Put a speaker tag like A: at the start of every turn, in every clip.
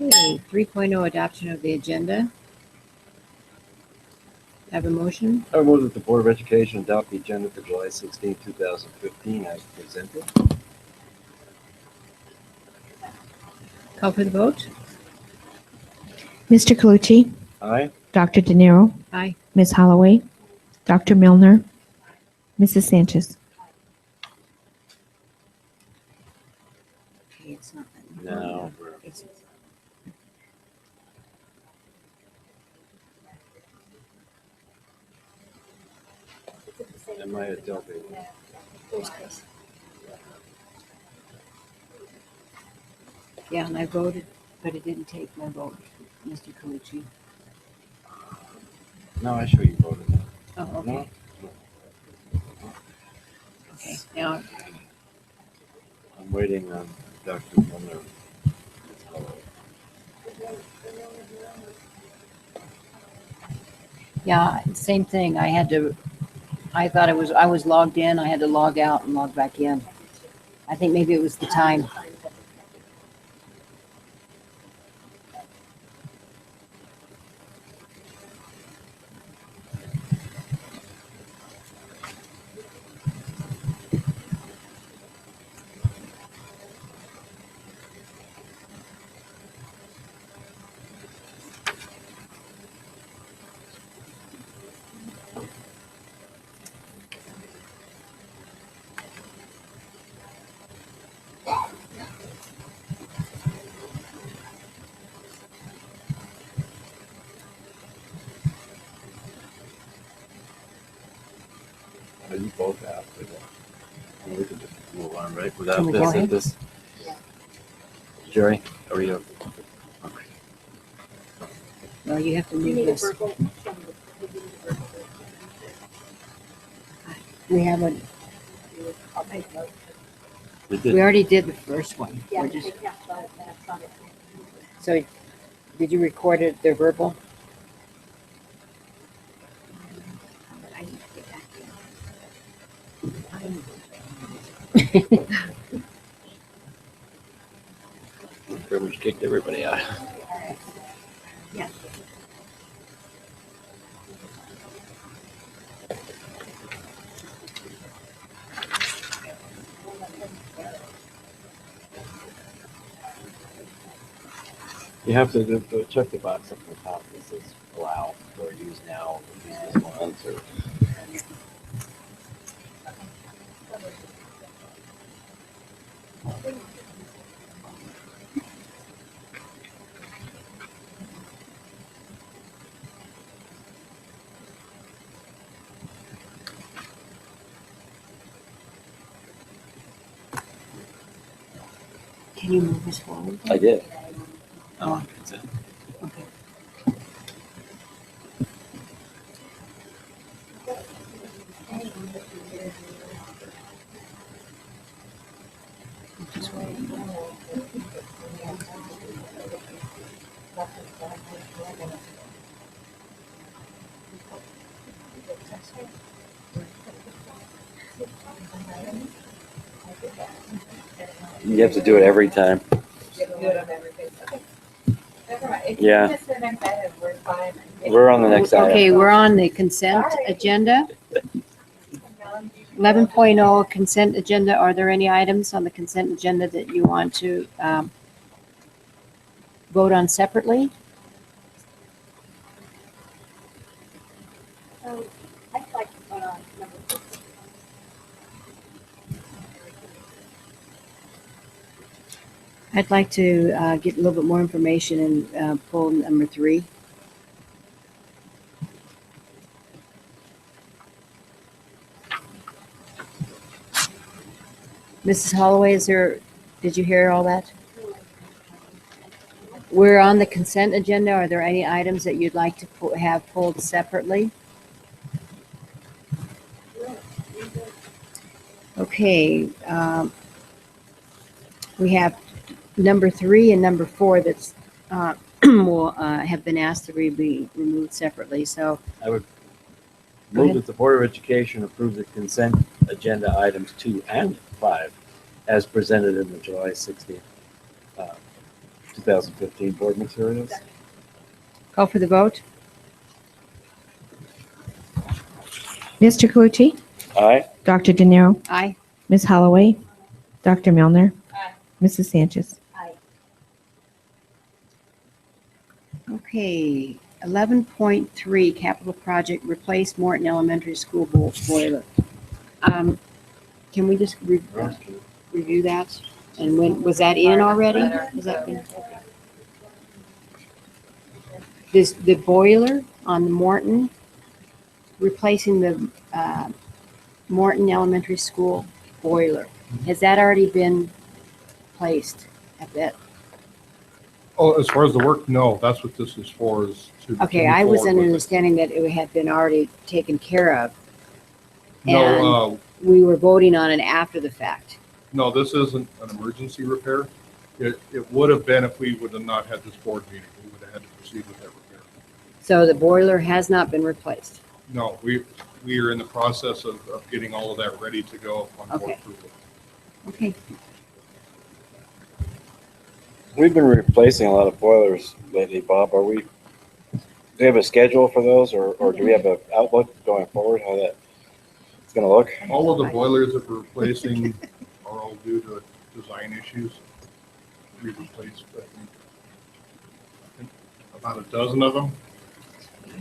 A: Okay, 3.0 adoption of the agenda. Have a motion?
B: I move that the Board of Education adopt the agenda for July 16, 2015 as presented.
A: Call for the vote?
C: Mr. Colucci,
B: Aye.
C: Dr. De Niro,
A: Aye.
C: Ms. Holloway, Dr. Milner, Mrs. Sanchez.
A: Okay, it's not.
B: No.
A: It's-
B: Am I Adobe?
A: Yeah, and I voted, but it didn't take my vote, Mr. Calucci.
B: No, I show you voted.
A: Oh, okay.
B: No?
A: Okay, now,
B: I'm waiting on Dr. Milner.
A: yeah, same thing. I thought I was logged in. I had to log out and log back in. I think maybe it was the time.
B: Are you both after that? Well, we can just move on, right? Without
A: Can we
B: this
A: go
B: and
A: ahead?
B: this? Jerry, are you? Okay.
A: No, you have to move this. We haven't,
B: We
A: we
B: did.
A: already did the first one. We're just, so did you record it, the verbal?
B: Pretty much kicked everybody out.
A: Yeah.
B: You have to check the box up on top that says allow or use now or use this once or.
A: Can you move this forward?
B: I did.
A: Oh.
B: That's it.
A: Okay. Just wait.
B: You have to do it every time. Yeah. We're on the next item.
A: Okay, we're on the consent agenda. 11.0 consent agenda. Are there any items on the consent agenda that you want to vote on separately? I'd like to get a little bit more information and pull number 3. Mrs. Holloway, did you hear all that? We're on the consent agenda. Are there any items that you'd like to have pulled separately? Okay. We have number 3 and number 4 that's will have been asked to be removed separately. So
B: I would
A: Go
B: move
A: ahead.
B: that the Board of Education approve the consent agenda items 2 and 5 as presented in the July 16th 2015 board materials.
A: Call for the vote?
C: Mr. Calucci?
B: Aye.
C: Dr. De Niro?
A: Aye.
C: Ms. Holloway? Dr. Milner? Mrs. Sanchez?
A: Okay, 11.3, capital project, replace Morton Elementary School boiler. Can we just review that? And when, was that in already? Was that in? The boiler on the Morton, replacing the Morton Elementary School boiler, has that already been placed at that?
D: Oh, as far as the work, no, that's what this is for, is to.
A: Okay,
D: move
A: I was
D: forward
A: under
D: with it.
A: understanding that it had been already taken care of.
D: No,
A: We were voting on it after the fact.
D: no, this isn't an emergency repair. It would have been if we would have not had this board meeting. We would have had to proceed with that repair.
A: So the boiler has not been replaced.
D: No, we are in the process of getting all of that ready to go on board
A: Okay.
D: approval.
A: Okay,
B: We've been replacing a lot of boilers lately, Bob. Do we have a schedule for those, or do we have an outlook going forward, how that it's going to look?
D: All of the boilers that we're replacing are all due to design issues. We replaced, I think, about a dozen of them,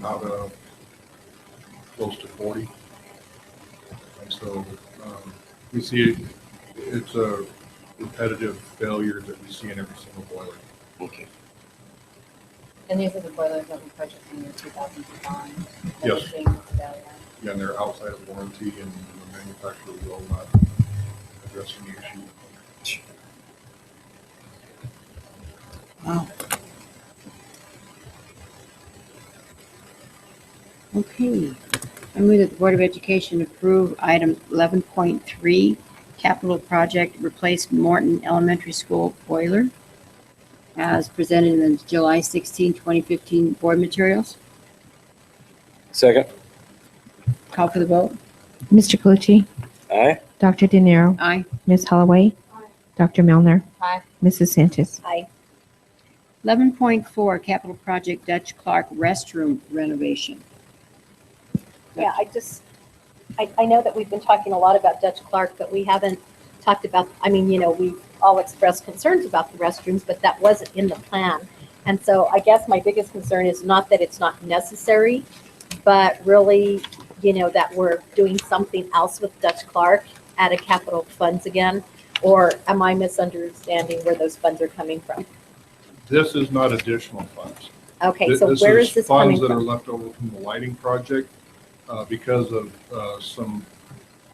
D: out of close to 40. And so we see it's a repetitive failure that we see in every single boiler.
B: Okay.
E: And these are the boilers that we purchased in year 2009.
D: Yes.
E: Yeah.
D: Yeah, and they're outside of warranty, and the manufacturer will not address any issue.
A: wow. Okay, I move that the Board of Education approve item 11.3, capital project, replace Morton Elementary School boiler as presented in the July 16, 2015 board materials.
B: Second.
A: Call for the vote?
C: Mr. Calucci?
B: Aye.
C: Dr. De Niro?
A: Aye.
C: Ms. Holloway? Dr. Milner?
E: Aye.
C: Mrs. Sanchez?
E: Aye.
A: 11.4, capital project, Dutch Clark restroom renovation.
F: Yeah, I know that we've been talking a lot about Dutch Clark, but we haven't talked about, we've all expressed concerns about the restrooms, but that wasn't in the plan. And so I guess my biggest concern is not that it's not necessary, but really, that we're doing something else with Dutch Clark out of capital funds again. Or am I misunderstanding where those funds are coming from?
D: This is not additional funds.
F: Okay, so where is this coming
D: Funds that are
F: from?
D: left over from the lighting project. Because of some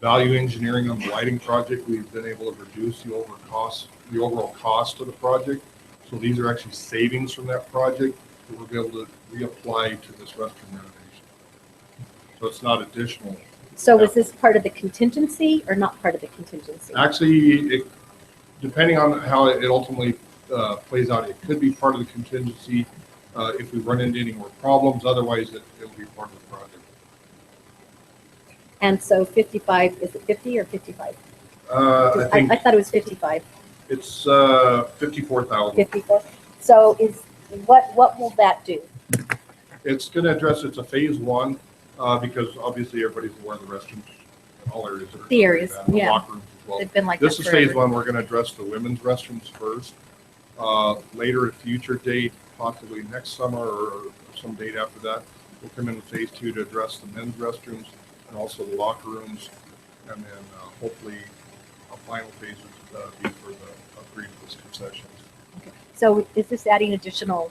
D: value engineering on the lighting project, we've been able to reduce the overall cost of the project. So these are actually savings from that project that we'll be able to reapply to this restroom renovation. So it's not additional.
F: So is this part of the contingency or not part of the contingency?
D: Actually, depending on how it ultimately plays out, it could be part of the contingency if we run into any more problems. Otherwise, it'll be part of the project.
F: And so 55, is it 50 or 55?
D: I think
F: I thought it was 55.
D: it's 54,000.
F: 54. So what will that do?
D: It's going to address, it's a phase one, because obviously everybody's aware of the restrooms, all areas. That are
F: The areas,
D: bad, the
F: yeah.
D: locker rooms as well.
F: They've been like
D: This
F: that
D: is phase
F: forever.
D: one. We're going to address the women's restrooms first. Later, at future date, possibly next summer or some date after that, we'll come in with phase two to address the men's restrooms and also the locker rooms. And then hopefully a final phase would be for the upgrade of those concessions.
F: So is this adding additional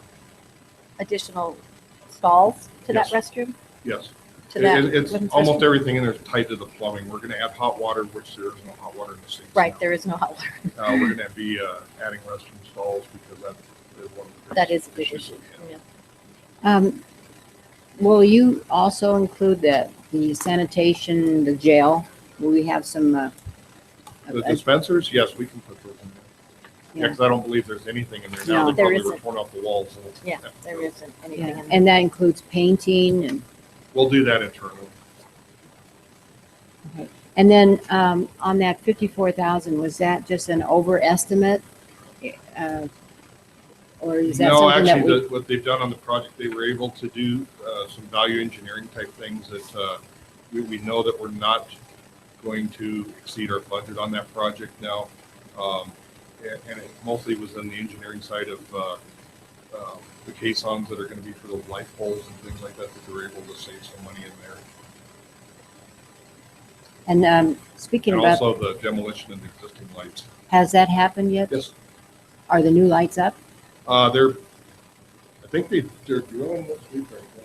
F: stalls to that
D: Yes.
F: restroom?
D: Yes.
F: To that
D: It's
F: women's
D: almost
F: restroom?
D: everything in there is tied to the plumbing. We're going to add hot water, which there is no hot water in the sinks.
F: Right,
D: now.
F: there is no hot water.
D: We're going to be adding restroom stalls because that is one of the
F: That is a big
D: issues
F: issue.
D: that we have.
F: Yeah.
A: Will you also include the sanitation, the jail? Will we have some,
D: The dispensers, yes, we can put those in there. Yeah,
A: Yeah.
D: because I don't believe there's anything in there
A: No.
D: now. They
F: There
D: probably were
F: isn't.
D: torn off the walls. So
F: Yeah, there isn't anything
A: yeah,
F: in there.
A: and that includes painting and,
D: We'll do that internally.
A: and then, on that 54,000, was that just an overestimate? Or is that
D: No,
A: something that
D: actually,
A: we?
D: what they've done on the project, they were able to do some value engineering type things that we know that we're not going to exceed our budget on that project now. And it mostly was on the engineering side of the caissons that are going to be for the light poles and things like that, that they were able to save some money in there.
A: And speaking
D: And
A: about,
D: also the demolition of the existing lights.
A: has that happened yet?
D: Yes,
A: Are the new lights up?
D: I think they're drilling this week right now.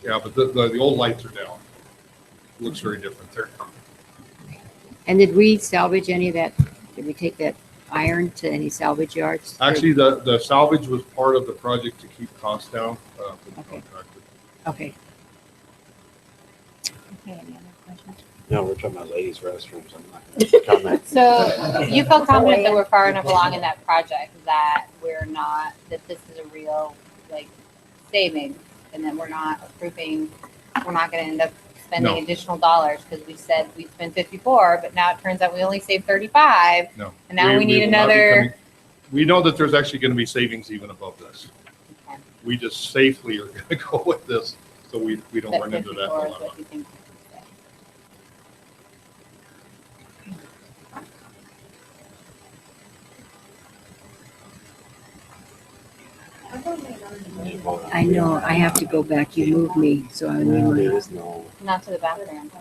D: Yeah, but the old lights are down. Looks very different there.
A: And did we salvage any of that? Did we take that iron to any salvage yards?
D: Actually, the salvage was part of the project to keep costs down for the
A: Okay.
D: contractor.
A: Okay. Okay, any other questions?
B: No, we're talking about ladies' restrooms. I'm not going to comment.
E: So you feel confident that we're far enough along in that project that that this is a real, like, savings, and that we're not gonna end up spending
D: No.
E: additional dollars, because we said we'd spend 54, but now it turns out we only saved 35,
D: No.
E: and now we need
D: will not be
E: another.
D: coming- We know that there's actually going to be savings even above this.
E: Okay.
D: We just safely are going to go with this, so we don't
E: That
D: run into that
E: 54 is
D: dilemma.
E: what you think.
A: I know, I have to go back. You moved me, so I
B: No,
A: need
B: there
A: my,
B: is no.
E: Not to the bathroom.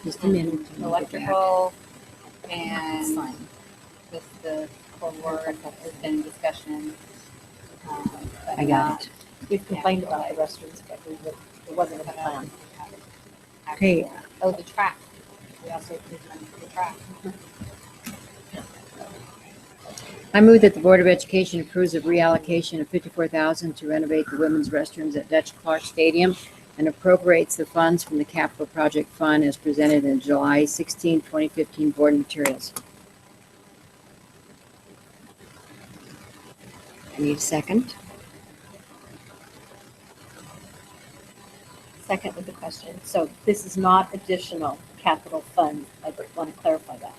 A: just a minute. I'll get back.
E: Electrical and just the full word has been discussion. But
A: I got it.
F: We've complained about the restrooms, but it wasn't in the plan.
A: Okay.
E: Oh, the track. We also approved money for the track.
A: I move that the Board of Education approves of reallocation of $54,000 to renovate the women's restrooms at Dutch Clark Stadium and appropriates the funds from the Capital Project Fund as presented in July 16, 2015 board materials. I need a second.
F: Second with the question. So this is not additional capital fund. I want to clarify that.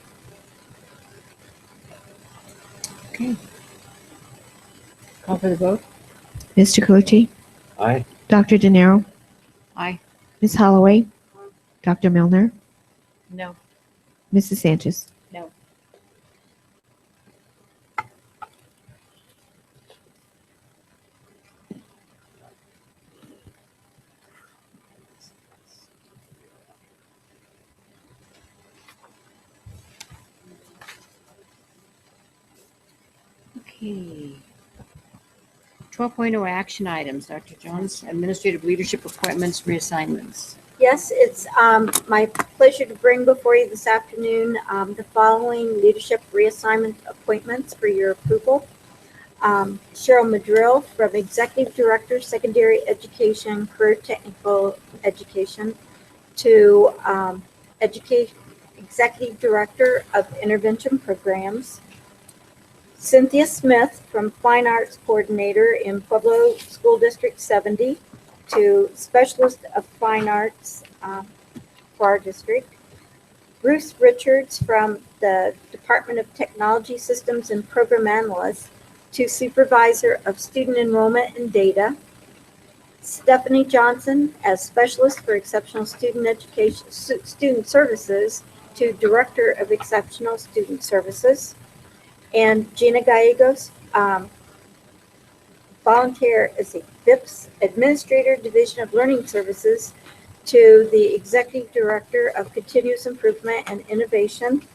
A: Okay. Call for the vote.
C: Mr. Cochi?
B: Aye.
C: Dr. De Niro?
A: Aye.
C: Ms. Holloway? Dr. Milner?
E: No.
C: Mrs. Sanchez?
F: No.
A: Okay. 12.0 action items. Dr. Jones, administrative leadership appointments, reassignments.
G: Yes, it's my pleasure to bring before you this afternoon the following leadership reassignment appointments for your approval. Cheryl Madrill from Executive Director, Secondary Education, Career Technical Education to Executive Director of Intervention Programs. Cynthia Smith from Fine Arts Coordinator in Pueblo School District 70 to Specialist of Fine Arts for our district. Bruce Richards from the Department of Technology Systems and Program Analyst to Supervisor of Student Enrollment and Data. Stephanie Johnson as Specialist for Exceptional Student Education, Student Services to Director of Exceptional Student Services. And Gina Gallegos, volunteer as a VIPS Administrator, Division of Learning Services to the Executive Director of Continuous Improvement and Innovation.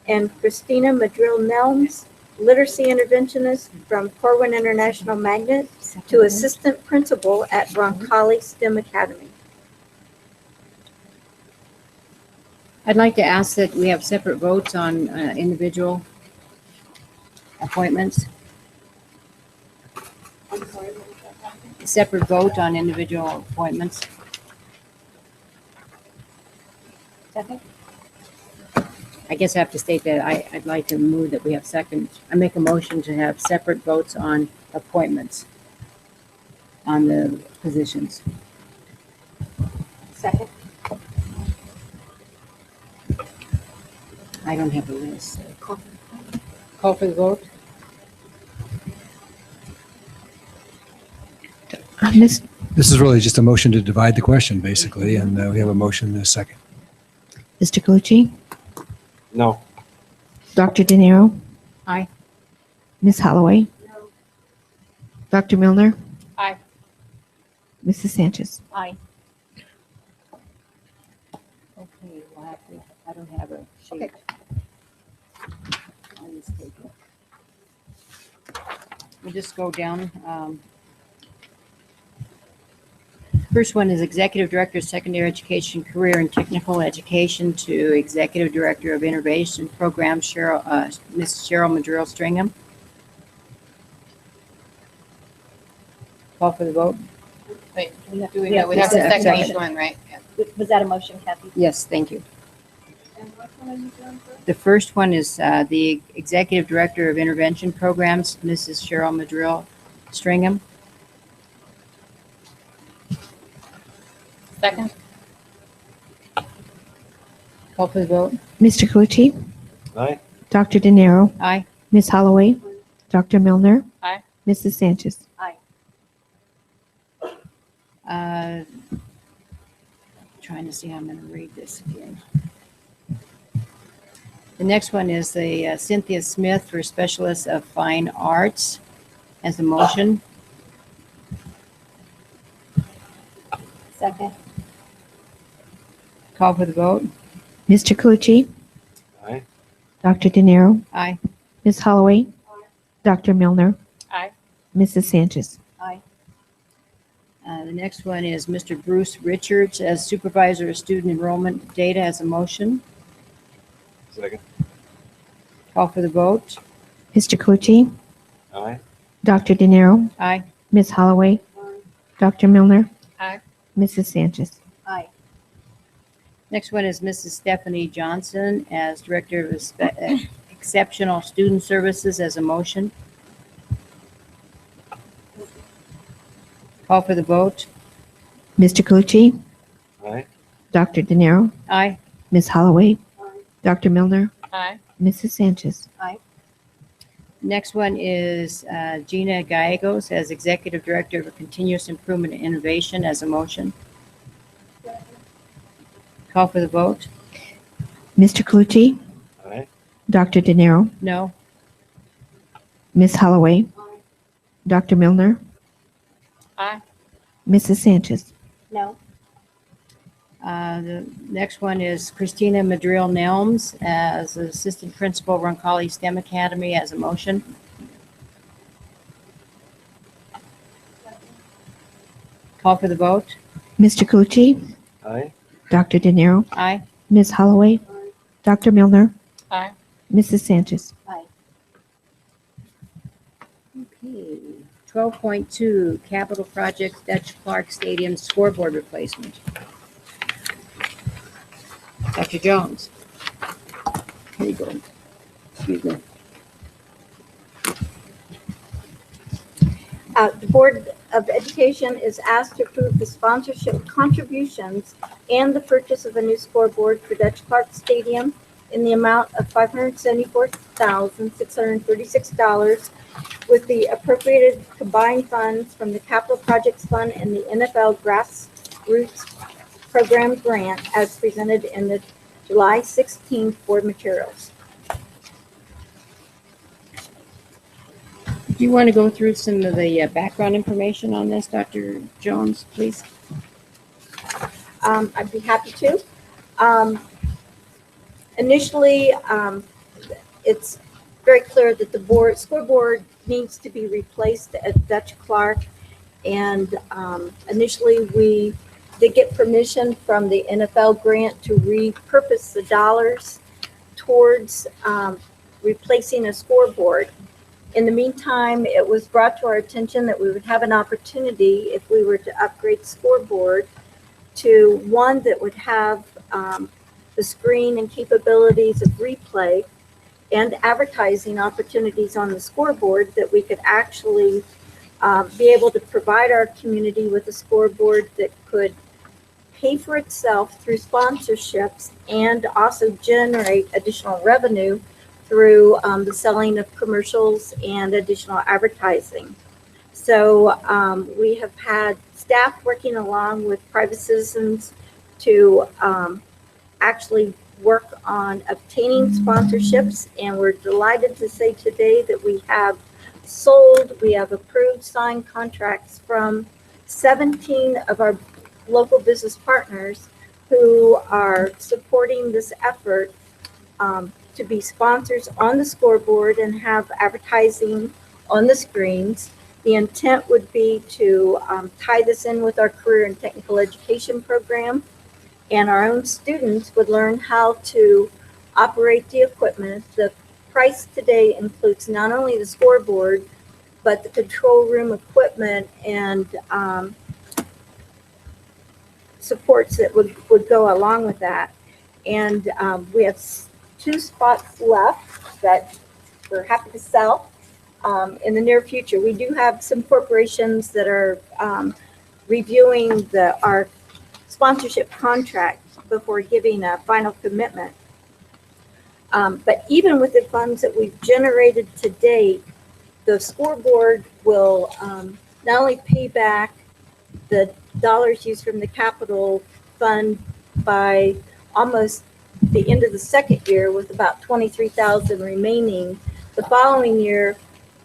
G: And Christina Madrill-Nelms, Literacy Interventionist from Corwin International Magnet to Assistant Principal at Roncalli STEM Academy.
A: I'd like to ask that we have separate votes on individual appointments.
F: I'm sorry, what was that?
A: Separate vote on individual appointments.
F: Second?
A: I guess I have to state that I'd like to move that we have I make a motion to have separate votes on appointments on the positions.
F: Second?
A: I don't have a list. Call for the vote.
C: Ms.
H: This is really just a motion to divide the question, basically, and we have a motion and a second.
C: Mr. Calucci?
B: No.
C: Dr. De Niro?
A: Aye.
C: Ms. Holloway? Dr. Milner?
E: Aye.
C: Mrs. Sanchez?
F: Aye.
A: Okay, we'll have to, I don't have a sheet.
F: Okay.
A: I'll just take it. We'll just go down. First one is Executive Director of Secondary Education, Career and Technical Education to Executive Director of Innovation Program, Ms. Cheryl Madrill Stringham. Call for the vote?
E: Wait,
F: We have-
E: do we
F: we
E: know,
F: have
E: we
F: to
E: have to
A: second.
E: second each one, right? Yeah.
F: Was that a motion, Kathy?
A: Yes, thank you. The first one is the Executive Director of Intervention Programs, Mrs. Cheryl Madrill Stringham.
E: Second?
A: Call for the vote?
C: Mr. Calucci?
B: Aye.
C: Dr. De Niro?
A: Aye.
C: Ms. Holloway? Dr. Milner?
E: Aye.
C: Mrs. Sanchez?
A: Trying to see how I'm going to read this again. The next one is the Cynthia Smith for Specialist of Fine Arts as a motion.
F: Second.
A: Call for the vote?
C: Mr. Calucci?
B: Aye.
C: Dr. De Niro?
A: Aye.
C: Ms. Holloway? Dr. Milner?
E: Aye.
C: Mrs. Sanchez?
F: Aye.
A: The next one is Mr. Bruce Richards as Supervisor of Student Enrollment Data as a motion.
B: Second.
A: Call for the vote?
C: Mr. Calucci?
B: Aye.
C: Dr. De Niro?
A: Aye.
C: Ms. Holloway? Dr. Milner?
E: Aye.
C: Mrs. Sanchez?
F: Aye.
A: Next one is Mrs. Stephanie Johnson as Director of Exceptional Student Services as a motion. Call for the vote?
C: Mr. Calucci?
B: Aye.
C: Dr. De Niro?
A: Aye.
C: Ms. Holloway? Dr. Milner?
E: Aye.
C: Mrs. Sanchez?
A: Next one is Gina Gallegos as Executive Director of Continuous Improvement and Innovation as a motion. Call for the vote?
C: Mr. Calucci?
B: Aye.
C: Dr. De Niro?
A: No.
C: Ms. Holloway? Dr. Milner?
E: Aye.
C: Mrs. Sanchez?
F: No.
A: The next one is Christina Madrill Nelms as Assistant Principal, Roncalli STEM Academy as a motion. Call for the vote?
C: Mr. Calucci?
B: Aye.
C: Dr. De Niro?
A: Aye.
C: Ms. Holloway? Dr. Milner?
E: Aye.
C: Mrs. Sanchez?
A: Okay. 12.2 Capital Project Dutch Clark Stadium Scoreboard Replacement. Dr. Jones. Here you go. Excuse me.
G: The Board of Education is asked to approve the sponsorship contributions and the purchase of a new scoreboard for Dutch Clark Stadium in the amount of $574,636 with the appropriated combined funds from the Capital Projects Fund and the NFL Grassroots Program Grant as presented in the July 16th board materials.
A: Do you want to go through some of the background information on this, Dr. Jones, please?
G: I'd be happy to. Initially, it's very clear that the scoreboard needs to be replaced at Dutch Clark. And initially, we did get permission from the NFL grant to repurpose the dollars towards replacing a scoreboard. In the meantime, it was brought to our attention that we would have an opportunity if we were to upgrade the scoreboard to one that would have the screen and capabilities of replay and advertising opportunities on the scoreboard, that we could actually be able to provide our community with a scoreboard that could pay for itself through sponsorships and also generate additional revenue through the selling of commercials and additional advertising. So we have had staff working along with private citizens to actually work on obtaining sponsorships. And we're delighted to say today that we have approved signed contracts from 17 of our local business partners who are supporting this effort to be sponsors on the scoreboard and have advertising on the screens. The intent would be to tie this in with our career and technical education program, and our own students would learn how to operate the equipment. The price today includes not only the scoreboard, but the control room equipment and supports that would go along with that. And we have 2 spots left that we're happy to sell in the near future. We do have some corporations that are reviewing our sponsorship contract before giving a final commitment. But even with the funds that we've generated to date, the scoreboard will not only pay back the dollars used from the capital fund by almost the end of the second year, with about 23,000 remaining. The following year,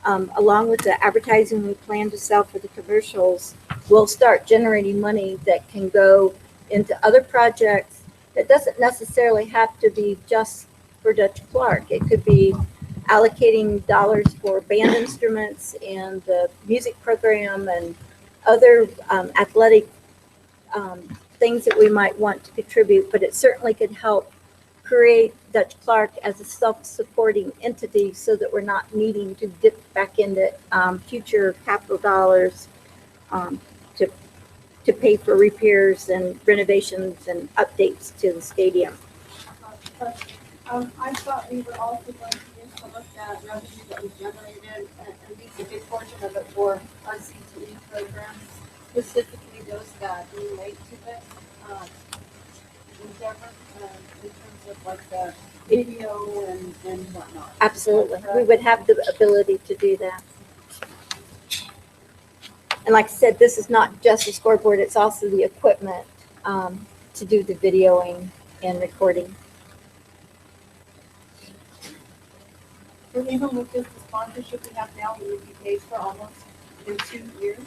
G: along with the advertising we plan to sell for the commercials, we'll start generating money that can go into other projects. That doesn't necessarily have to be just for Dutch Clark. It could be allocating dollars for band instruments and the music program and other athletic things that we might want to contribute, but it certainly could help create Dutch Clark as a self-supporting entity so that we're not needing to dip back into future capital dollars to pay for repairs and renovations and updates to the stadium.
I: I thought we were also going to use some of that revenue that we generated, and at least a big portion of it for our CTE programs, specifically those that relate to this endeavor, in terms of like the video and whatnot.
G: Absolutely. We would have the ability to do that. And like I said, this is not just a scoreboard, it's also the equipment to do the videoing and recording.
I: So even with this sponsorship we have now, we would be paid for almost in 2 years.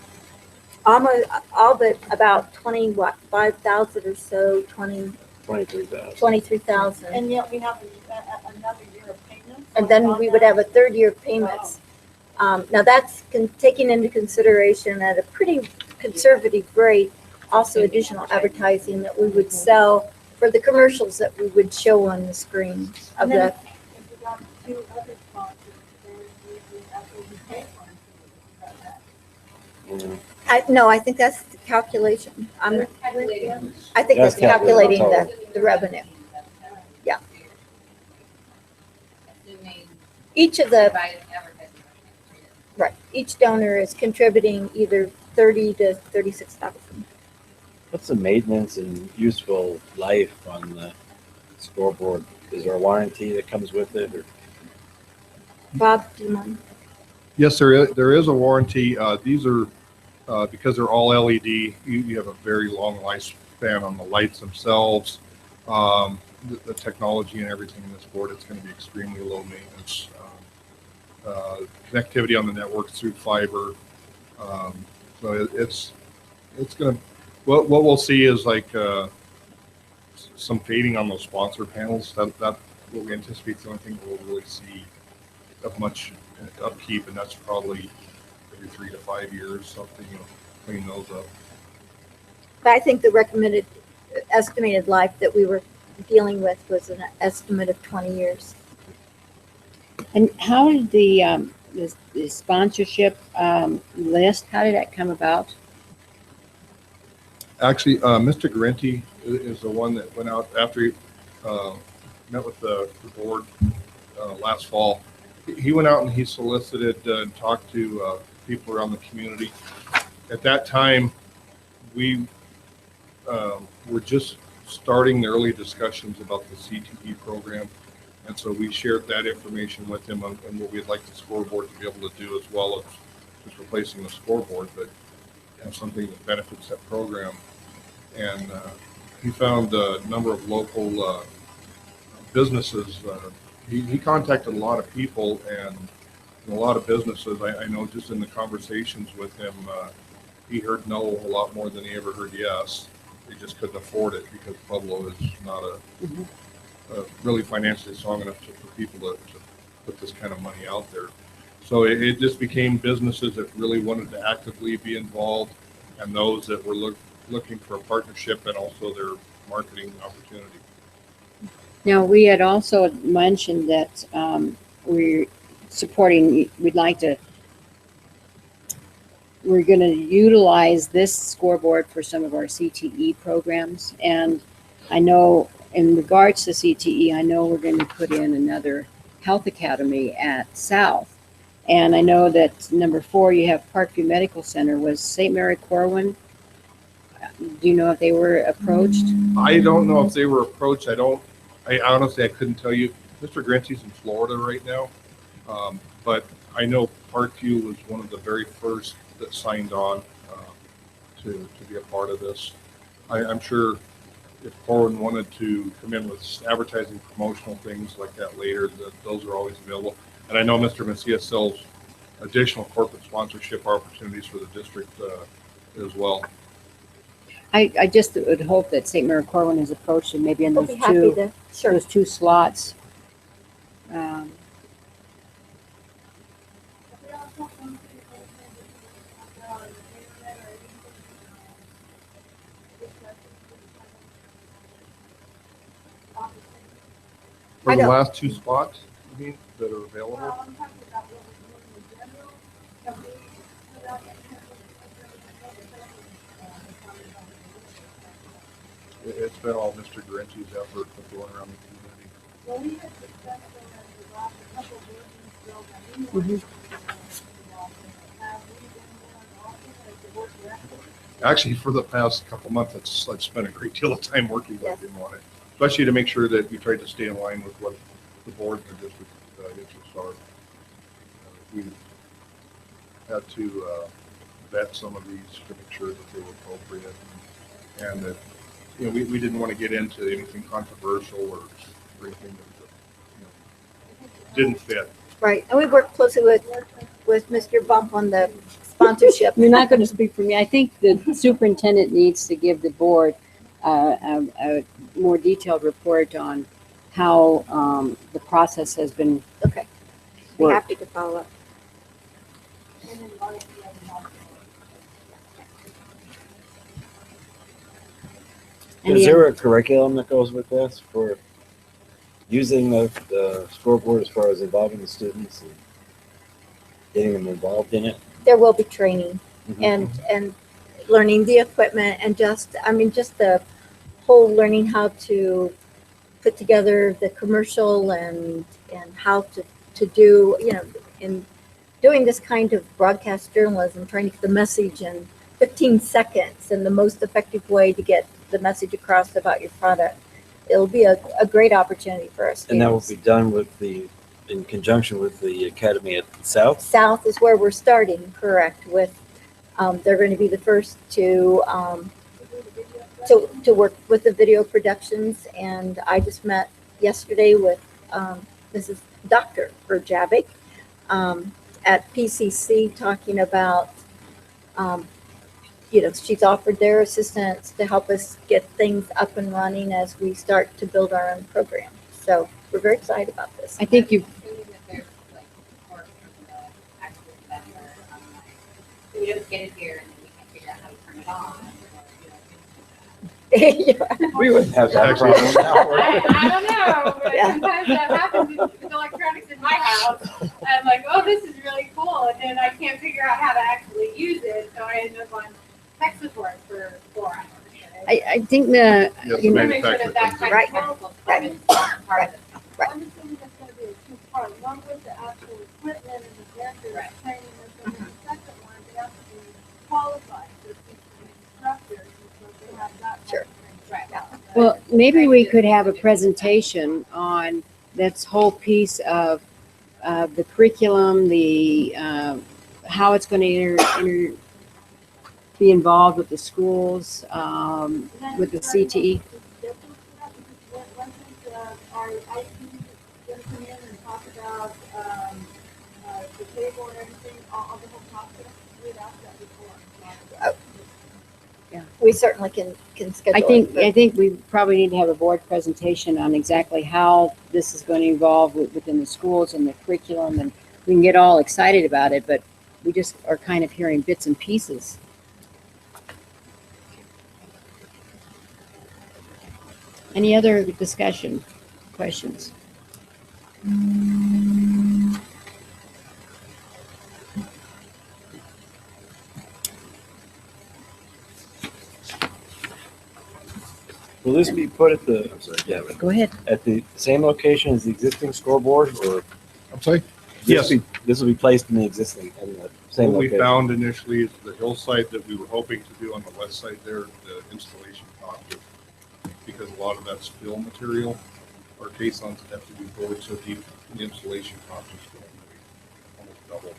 G: Almost all but about 5,000 or so,
B: 23,000.
G: 23,000.
I: And yet we have another year of payments.
G: And then we would have a third year of payments. Now that's taking into consideration at a pretty conservative rate, also additional advertising that we would sell for the commercials that we would show on the screen of
I: And then
G: the.
I: if we got 2 other sponsors, then we absolutely pay for it.
G: No, I think that's the calculation. I think
B: That's
G: that's calculating
B: calculating
G: the revenue. Yeah.
E: Assuming
G: Each of the,
E: by advertising.
G: right, each donor is contributing either 30 to 36,000.
B: What's the maintenance and useful life on the scoreboard? Is there a warranty that comes with it, or?
G: Bob, do you mind?
D: Yes, there is a warranty. These are, because they're all LED, you have a very long lifespan on the lights themselves. The technology and everything in this board, it's going to be extremely low maintenance. Connectivity on the network through fiber. So it's going to, what we'll see is like some fading on those sponsor panels. That what we anticipate the only thing we'll really see of much upkeep, and that's probably every 3 to 5 years, something, clean those up.
G: But I think the recommended estimated life that we were dealing with was an estimate of 20 years.
A: And how did the sponsorship list, how did that come about?
D: Actually, Mr. Garenti is the one that went out after he met with the board last fall. He went out and he solicited and talked to people around the community. At that time, we were just starting the early discussions about the CTE program. And so we shared that information with him and what we'd like the scoreboard to be able to do, as well as just replacing the scoreboard, but something that benefits that program. And he found a number of local businesses. He contacted a lot of people and a lot of businesses. I know just in the conversations with him, he heard no a lot more than he ever heard yes. They just couldn't afford it because Pueblo is not a really financially strong enough for people to put this kind of money out there. So it just became businesses that really wanted to actively be involved, and those that were looking for a partnership and also their marketing opportunity.
A: Now, we had also mentioned that we're supporting, we're going to utilize this scoreboard for some of our CTE programs. And I know in regards to CTE, I know we're going to put in another health academy at South. And I know that number 4, you have Parkview Medical Center. Was St. Mary Corwin, do you know if they were approached?
D: I don't know if they were approached. I honestly, I couldn't tell you. Mr. Grinty's in Florida right now. But I know Parkview was one of the very first that signed on to be a part of this. I'm sure if Corwin wanted to come in with advertising, promotional things like that later, those are always available. And I know Mr. Macias sells additional corporate sponsorship opportunities for the district as well.
A: I just would hope that St. Mary Corwin is approached and maybe in
F: We'll
A: those
F: be happy to, sure.
A: those 2 slots.
D: For
F: I
D: the
F: don't-
D: last 2 spots, you mean, that are available?
I: I'm talking about what we're doing in general. Have we put out any kind of
D: It's been all Mr. Grinty's effort of going around the community.
I: well, we had discussed them as the last couple of buildings built. I didn't want to have we been more often as the board director?
D: Actually, for the past couple months, I've spent a great deal of time working with him on it, especially to make sure that we tried to stay in line with what the board and the district interests are. We had to vet some of these to make sure that they were appropriate, and that we didn't want to get into anything controversial or anything that didn't fit.
F: Right, and we work closely with Mr. Bump on the sponsorship.
A: You're not going to speak for me. I think the superintendent needs to give the board a more detailed report on how the process has been
F: Okay, be
A: worked.
F: happy to follow up.
I: And then like the other option.
B: Is there a curriculum that goes with this for using the scoreboard as far as involving the students and getting them involved in it?
F: There will be training
B: Mhm.
F: and learning the equipment and just the whole learning how to put together the commercial and how to do, in doing this kind of broadcast journalism, trying to get the message in 15 seconds and the most effective way to get the message across about your product. It'll be a great opportunity for us.
B: And that will be done in conjunction with the academy at South?
F: South is where we're starting, correct, with, they're going to be the first to work with the video productions. And I just met yesterday with Mrs. Dr. Urjavik at PCC talking about, she's offered their assistance to help us get things up and running as we start to build our own program. So we're very excited about this.
A: I think you
E: Assuming that there's like support from the actual vendor, like, we just get it here and then we can figure out how to turn it on.
B: We wouldn't have that problem now.
E: I don't know, but
F: Yeah.
E: sometimes that happens with electronics in my house. I'm like, oh, this is really cool, and then I can't figure out how to actually use it, so I end up on tech support for 4 hours.
A: I think
D: Yes,
A: you
D: the
A: know,
E: Make sure that that kind
F: Right.
E: of technical support is part of it.
I: I'm assuming that's gonna be a 2-part, one with the actual equipment and the vendor
E: Right.
I: training, and then the second one, they have to be qualified to be instructors, and so they have that.
F: Sure.
E: Right.
A: well, maybe we could have a presentation on this whole piece of the curriculum, how it's going to be involved with the schools, with the CTE.
I: Our IT gonna come in and talk about, the table and everything, all the whole process? We'd asked that before.
F: We certainly can schedule it.
A: I think we probably need to have a board presentation on exactly how this is going to evolve within the schools and the curriculum, and we can get all excited about it, but we just are kind of hearing bits and pieces. Any other discussion, questions?
B: Will this be put at the, I'm sorry, Gavin,
A: Go ahead.
B: at the same location as the existing scoreboard, or?
D: I'm sorry?
B: this
D: Yes.
B: This will be placed in the existing, in the same
D: What we
B: location?
D: found initially is the hillside that we were hoping to do on the west side there, the installation cost, because a lot of that's fill material, or caissons that have to be bored so deep, the installation cost is going to be almost double.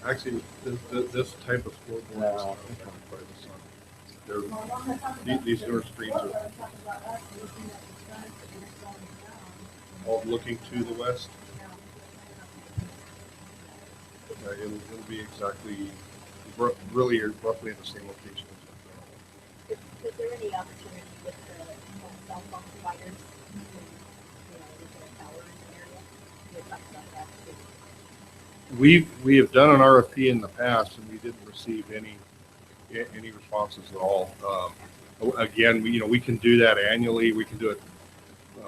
D: Actually, this type of scoreboard is not covered by the sun. These newer screens are all looking to the west. It'll be exactly, really roughly in the same location.
F: Is there any opportunity with the cell phone providers? Is there a tower in the area? We had talked about that too.
D: We have done an RFP in the past and we didn't receive any responses at all. Again, we can do that annually. We can do it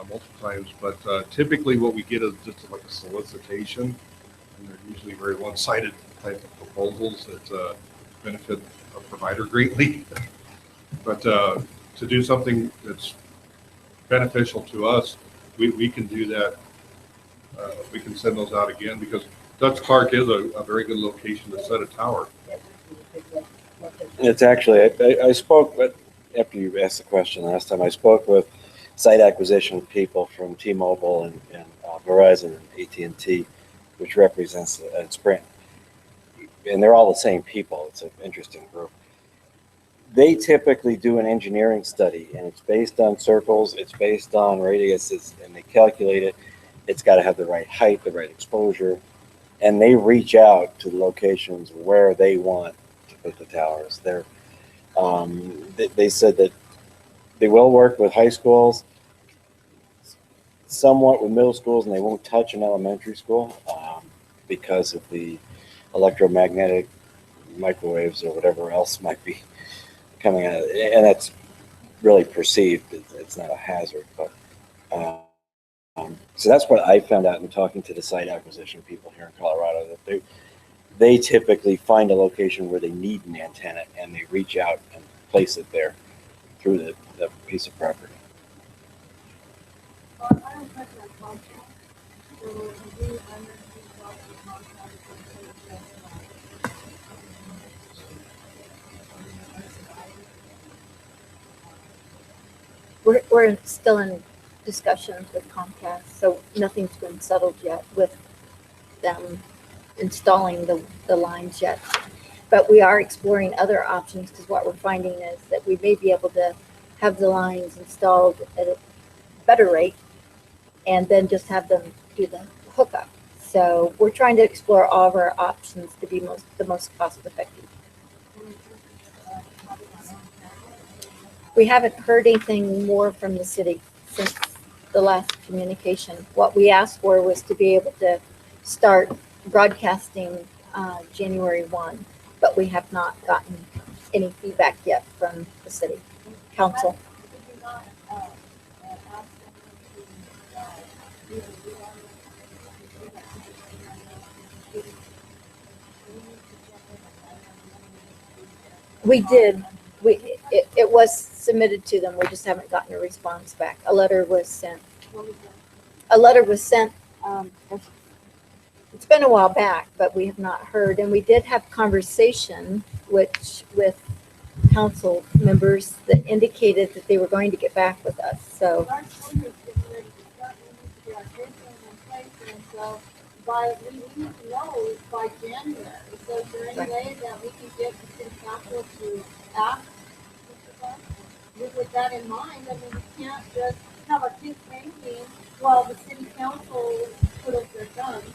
D: multiple times, but typically what we get is just like a solicitation, and they're usually very one-sided type of proposals that benefit a provider greatly. But to do something that's beneficial to us, we can do that. We can send those out again because Dutch Clark is a very good location to set a tower.
B: It's actually, I spoke with, after you asked the question last time, I spoke with site acquisition people from T-Mobile and Verizon and AT&T, which represents Sprint. And they're all the same people. It's an interesting group. They typically do an engineering study, and it's based on circles, it's based on radiuses, and they calculate it. It's got to have the right height, the right exposure, and they reach out to the locations where they want to put the towers. They said that they will work with high schools, somewhat with middle schools, and they won't touch an elementary school because of the electromagnetic microwaves or whatever else might be coming out. And that's really perceived. It's not a hazard, but so that's what I found out in talking to the site acquisition people here in Colorado, that they typically find a location where they need an antenna and they reach out and place it there through the piece of property.
F: We're still in discussions with Comcast, so nothing's been settled yet with them installing the lines yet. But we are exploring other options because what we're finding is that we may be able to have the lines installed at a better rate and then just have them do the hookup. So we're trying to explore all of our options to be the most cost effective. We haven't heard anything more from the city since the last communication. What we asked for was to be able to start broadcasting January 1, but we have not gotten any feedback yet from the city council. We did. It was submitted to them. We just haven't gotten a response back. A letter was sent. It's been a while back, but we have not heard. And we did have conversation with
G: council members that indicated that they were going to get back with us. So
I: Our school year's getting ready to start, we need to get our curriculum in place, and so we need to know by January. So is there any way that we can get the city council to act with that in mind? I mean, we can't just have our kids painting while the city council twiddles their thumbs.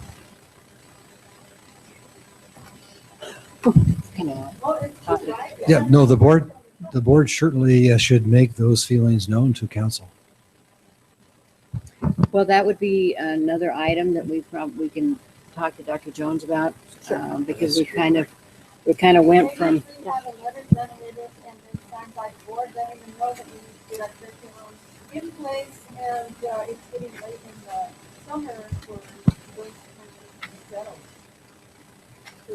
A: Kind of,
I: Well, it's true, right?
H: Yeah, no, the board certainly should make those feelings known to council.
A: well, that would be another item that we can talk to Dr. Jones about, because we kind of went
I: Maybe
A: from,
I: if we have a letter done with it and then signed by the board, letting them know that we need to get our curriculum in place, and it's getting late in the summer for those to be settled. So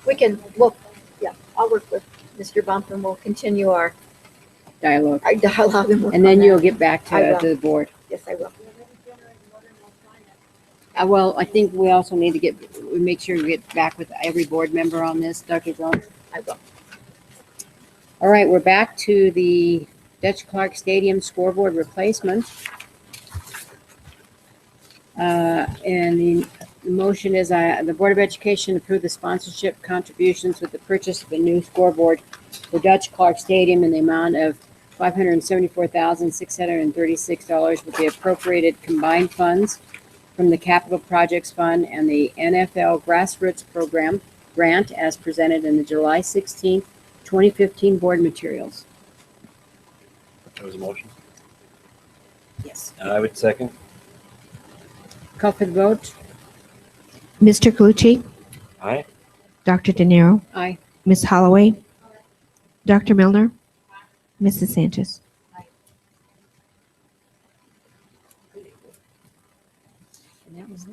F: we can, well, yeah, I'll work with Mr. Bump and we'll continue our
A: dialogue.
F: dialogue. And work
A: And then
F: on
A: you'll
F: that.
A: get back
F: I will.
A: to the board.
F: Yes, I will.
A: Well, I think we also need to make sure we get back with every board member on this, Dr. Jones.
F: I will.
A: All right, we're back to the Dutch Clark Stadium scoreboard replacement. And the motion is the Board of Education approve the sponsorship contributions with the purchase of a new scoreboard for Dutch Clark Stadium in the amount of $574,636 with the appropriated combined funds from the Capital Projects Fund and the NFL Grassroots Program grant as presented in the July 16th, 2015 board materials.
B: That was a motion.
A: Yes.
B: I would second.
A: Call for the vote.
C: Mr. Calucci?
B: Aye.
C: Dr. De Niro?
A: Aye.
C: Ms. Holloway? Dr. Milner? Mrs. Sanchez?
A: And that was it.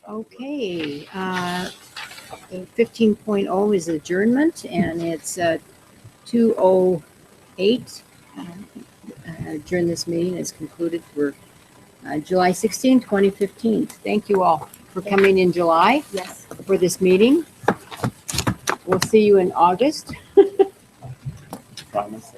A: Okay, 15.0 is adjournment, and it's 2:08. Adjourn this meeting is concluded for July 16, 2015. Thank you all for coming in July
F: Yes.
A: for this meeting. We'll see you in August.
B: Promise.